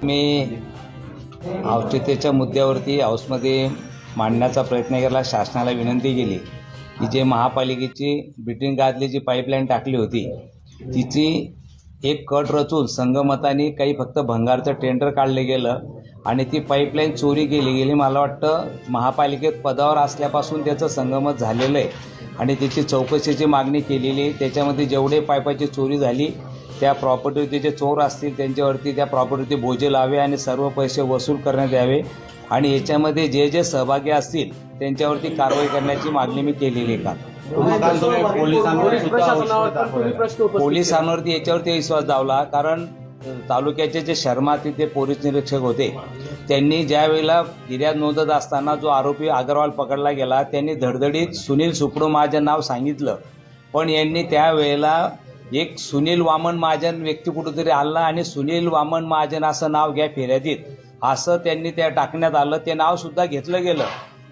मी औचित्याच्या मुद्द्यावरती हाऊसमध्ये मांडण्याचा प्रयत्न केला. शासनाला विनंती केली की जे महापालिकेची ब्रिटिन गावातली जी पाईपलाईन टाकली होती तिची एक कट रचून संगमताने काही फक्त भंगारचं टेंडर काढलं गेलं आणि ती पाईपलाईन चोरी केली गेली. मला वाटतं महापालिकेत पदावर असल्यापासून त्याचं संगमत झालेलं आहे आणि त्याची चौकशीची मागणी केलेली आहे. त्याच्यामध्ये जेवढे पाईपाची चोरी झाली त्या प्रॉपर्टीवरती जे चोर असतील त्यांच्यावरती त्या प्रॉपर्टीवरती बोजे लावे आणि सर्व पैसे वसूल करण्यात यावे आणि याच्यामध्ये जे जे सहभागी असतील त्यांच्यावरती कारवाई करण्याची मागणी मी केलेली आहे. पोलिसांवरती याच्यावरती विश्वास दावला कारण तालुक्याचे जे शर्मा तिथे पोलीस निरीक्षक होते त्यांनी ज्या वेळेला फिर्याद नोंदत असताना जो आरोपी अग्रवाल पकडला गेला त्यांनी धडधडीत सुनील सुपडो महाजन नाव सांगितलं, पण यांनी त्यावेळेला एक सुनील वामन महाजन व्यक्ती कुठेतरी आला आणि सुनील वामन महाजन असं नाव घ्या फिर्यादीत असं त्यांनी त्या टाकण्यात आलं. ते नाव सुद्धा घेतलं गेलं.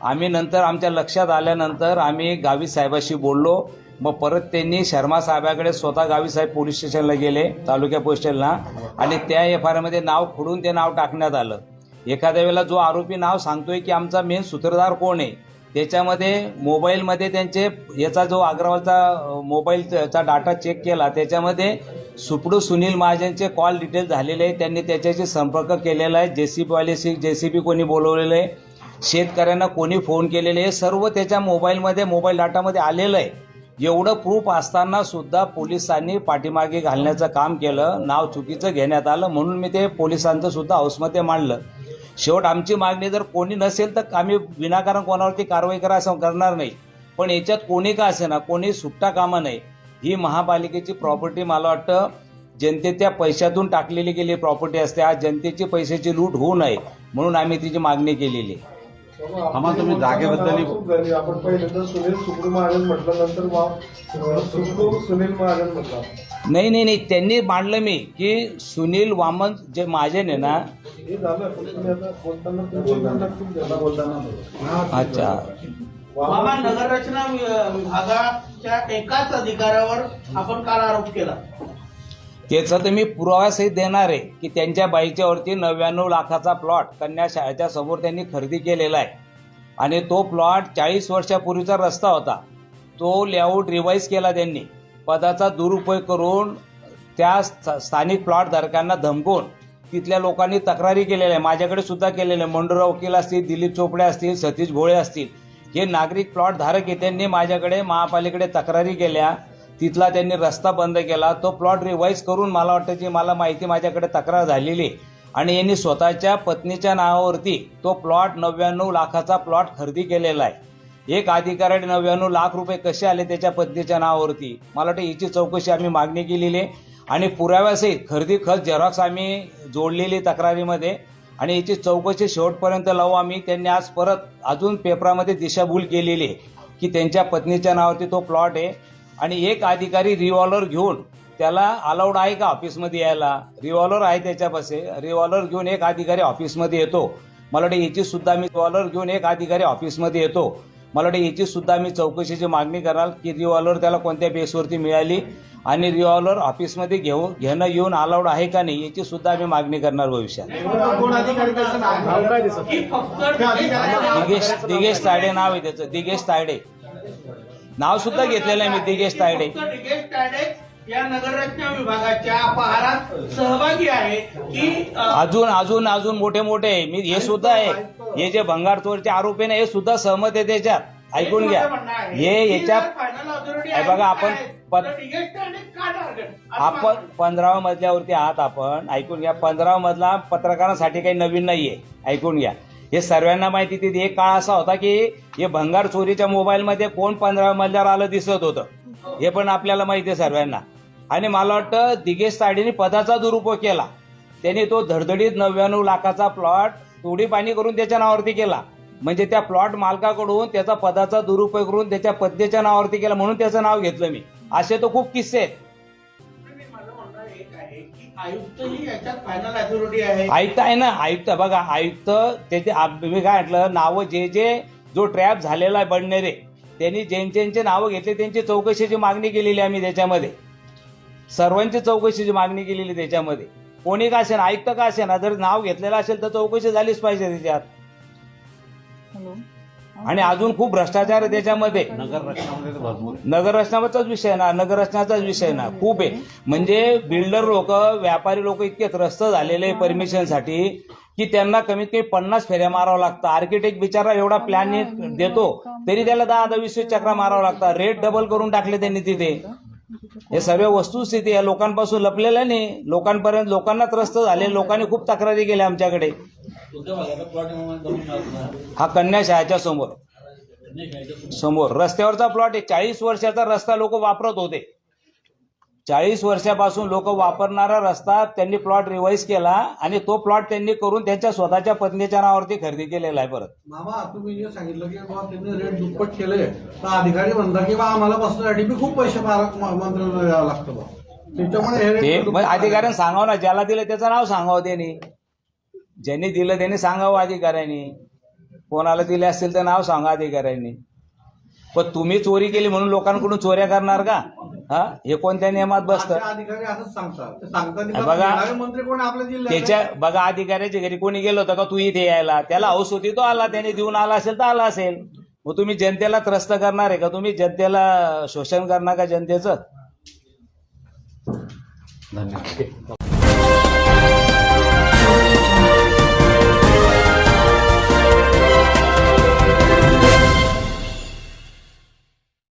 आम्ही नंतर आमच्या लक्षात आल्यानंतर आम्ही गावी साहेबाशी बोललो. मग परत त्यांनी शर्मा साहेबाकडे स्वतः गावी साहेब पोलीस स्टेशनला गेले, तालुक्या पोलीस स्टेशनला, आणि त्या FIR नाव खोडून ते नाव टाकण्यात आलं. एखाद्या वेळेला जो आरोपी नाव सांगतोय की आमचा मेन सूत्रधार कोण आहे त्याच्यामध्ये मोबाईलमध्ये त्यांचे याचा जो अग्रवालचा मोबाईलचा डाटा चेक केला त्याच्यामध्ये सुपडू सुनील महाजनचे कॉल डिटेल झालेले आहे. त्यांनी त्याच्याशी संपर्क केलेला आहे. JCB कोणी बोलवलेलं आहे, शेतकऱ्यांना कोणी फोन केलेले आहे, सर्व त्याच्या मोबाईल डाटामध्ये आलेलं आहे. एवढं प्रूफ असताना सुद्धा पोलिसांनी पाठीमागे घालण्याचं काम केलं. नाव चुकीचं घेण्यात आलं म्हणून मी ते पोलिसांचं सुद्धा हाऊसमध्ये मांडलं. शेवट आमची मागणी जर कोणी नसेल तर आम्ही विनाकारण कोणावरती कारवाई करा असं करणार नाही, पण याच्यात कोणी का असेना कोणी सुट्टा कामा नाही. ही महापालिकेची प्रॉपर्टी मला वाटतं जनतेच्या पैशातून टाकलेली गेली प्रॉपर्टी असते. आज जनतेची पैशाची लूट होऊ नये म्हणून आम्ही तिची मागणी केलेली. आम्हाला तुम्ही जागेबद्दल आपण पहिल्यांदा सुनील सुपडू महाजन म्हटलं, नंतर सुनील महाजन म्हटलं. नाही त्यांनी मांडलं मी की सुनील वामन जे महाजन आहे ना. हे झालं बोलताना अच्छा, मामा नगररचना विभागाच्या एकाच अधिकाऱ्यावर आपण काल आरोप केला. त्याचा तर मी पुरावासहित देणार आहे की त्यांच्या बाईच्यावरती 99 लाखाचा प्लॉट कन्या शाळेच्या समोर त्यांनी खरेदी केलेला आहे आणि तो प्लॉट 40 वर्षापूर्वीचा रस्ता होता. तो लेआउट रिवाईज केला त्यांनी. पदाचा दुरुपयोग करून त्या स्थानिक प्लॉट धारकांना धमकून तिथल्या लोकांनी तक्रारी केलेल्या आहे. माझ्याकडे सुद्धा केलेल्या आहे. मंडुराव वकील असतील, दिलीप चोपडे असतील, सतीश भोळे असतील, हे नागरिक प्लॉट धारक आहे. त्यांनी माझ्याकडे महापालिकेकडे तक्रारी केल्या. तिथला त्यांनी रस्ता बंद केला. तो प्लॉट रिवाईज करून मला वाटतं की मला माहिती माझ्याकडे तक्रार झालेली आणि यांनी स्वतःच्या पत्नीच्या नावावरती तो प्लॉट 99 लाखाचा प्लॉट खरेदी केलेला आहे. एक अधिकाऱ्याने 99 लाख रुपये कसे आले त्याच्या पत्नीच्या नावावरती मला वाटतं याची चौकशी आम्ही मागणी केलेली आहे आणि पुराव्यासहित खरेदी खत झेरॉक्स आम्ही जोडलेली तक्रारीमध्ये आणि याची चौकशी शेवटपर्यंत लावू आम्ही. त्यांनी आज परत अजून पेपरामध्ये दिशाभूल केलेली आहे की त्यांच्या पत्नीच्या नावावरती तो प्लॉट आहे आणि एक अधिकारी रिव्हॉल्वर घेऊन त्याला अलाउड आहे का ऑफिसमध्ये यायला. रिव्हॉल्वर आहे त्याच्यापाशी. रिव्हॉल्वर घेऊन एक अधिकारी ऑफिसमध्ये येतो. मला वाटतं याची सुद्धा मी रिव्हॉल्वर घेऊन एक अधिकारी ऑफिसमध्ये येतो. मला वाटतं याची सुद्धा मी चौकशीची मागणी कराल की रिव्हॉल्वर त्याला कोणत्या बेसवरती मिळाली आणि रिव्हॉल्वर ऑफिसमध्ये घेणं येऊन अलाउड आहे का नाही याची सुद्धा आम्ही मागणी करणार भविष्यात. दिगेश तायडे नाव आहे त्याचं. दिगेश तायडे नाव सुद्धा घेतलेलं आहे मी. दिगेश तायडे या नगररचना विभागाच्या अपहारात सहभागी आहे की अजून मोठे मी हे सुद्धा आहे. हे जे भंगार चोरचे आरोप आहे ना हे सुद्धा सहमत आहे त्याच्यात. ऐकून घ्या. हे याच्यात बघा आपण 15व्या मजल्यावरती आहात आपण. ऐकून घ्या. 15वा मजला पत्रकारांसाठी काही नवीन नाहीये. ऐकून घ्या. हे सर्वांना माहिती. तिथे एक काळ असा होता की हे भंगार चोरीच्या मोबाईलमध्ये कोण 15व्या मजल्यावर आलं दिसत होतं हे पण आपल्याला माहिती आहे सर्वांना. आणि मला वाटतं दिगेश तायडेने पदाचा दुरुपयोग केला. त्याने तो धडधडीत 99 लाखाचा प्लॉट तोडी पाणी करून त्याच्या नावावरती केला. म्हणजे त्या प्लॉट मालकाकडून त्याचा पदाचा दुरुपयोग करून त्याच्या पत्नीच्या नावावरती केला म्हणून त्याचं नाव घेतलं मी. असे तो खूप किस्से आहेत. आयुक्त आहे ना. आयुक्त बघा. आयुक्त त्याचे मी काय म्हटलं नावं जे जो ट्रॅप झालेला आहे बडनेरे त्यांनी ज्यांचे नावं घेतले त्यांची चौकशीची मागणी केलेली आम्ही. त्याच्यामध्ये सर्वांची चौकशीची मागणी केलेली त्याच्यामध्ये. कोणी का असेल, आयुक्त का असेल ना, जर नाव घेतलेलं असेल तर चौकशी झालीच पाहिजे त्याच्यात. आणि अजून खूप भ्रष्टाचार आहे त्याच्यामध्ये. नगर रचनामध्ये तर भरपूर आहे. नगर रचनाचाच विषय ना, नगर रचनाचाच विषय ना, खूप आहे. म्हणजे बिल्डर लोक, व्यापारी लोक इतके त्रस्त झालेले परमिशनसाठी की त्यांना कमीत कमी 50 फेऱ्या मारावं लागतं. आर्किटेक्ट बिचारा एवढा प्लॅन देतो तरी त्याला 10-20 चक्रा मारावं लागतात. रेट डबल करून टाकले त्यांनी तिथे. हे सर्व वस्तुस्थिती आहे, लोकांपासून लपलेलं नाही, लोकांपर्यंत, लोकांना त्रस्त झाले. लोकांनी खूप तक्रारी केल्या आमच्याकडे. हा कन्याशाळेच्या समोर रस्त्यावरचा प्लॉट आहे. 40 वर्षाचा रस्ता लोक वापरत होते. 40 वर्षापासून लोक वापरणारा रस्ता त्यांनी प्लॉट रिवाईज केला आणि तो प्लॉट त्यांनी करून त्यांच्या स्वतःच्या पत्नीच्या नावावरती खरेदी केलेला आहे. परत मामा तुम्ही जे सांगितलं की बाबा त्यांनी रेट दुप्पट केले, तर अधिकारी म्हणतात की बा आम्हाला बसण्यासाठी बी खूप पैसे मंत्र्यांना द्यावं लागतं बा, त्याच्यामुळे हे ते रेट मग अधिकाऱ्यांना सांगावं ना, ज्याला दिलं त्याचं नाव सांगावं त्यांनी. ज्यांनी दिलं त्यांनी सांगावं अधिकाऱ्यांनी. कोणाला दिले असतील तर नाव सांगा अधिकाऱ्यांनी. पण तुम्ही चोरी केली म्हणून लोकांकडून चोऱ्या करणार का? हा, हे कोणत्या नियमात बसतं? अधिकारी असंच सांगतात. ते सांगतात की बघा, येणारे मंत्री कोण आपल्या जिल्ह्यात त्याच्या बघा, अधिकाऱ्याच्या घरी कोणी गेलं होतं का तू इथे यायला? त्याला हौस होती, तो आला, त्याने देऊन आला असेल तर आला असेल. मग तुम्ही जनतेला त्रस्त करणार आहे का? तुम्ही जनतेला शोषण करणार का जनतेचं? धन्यवाद.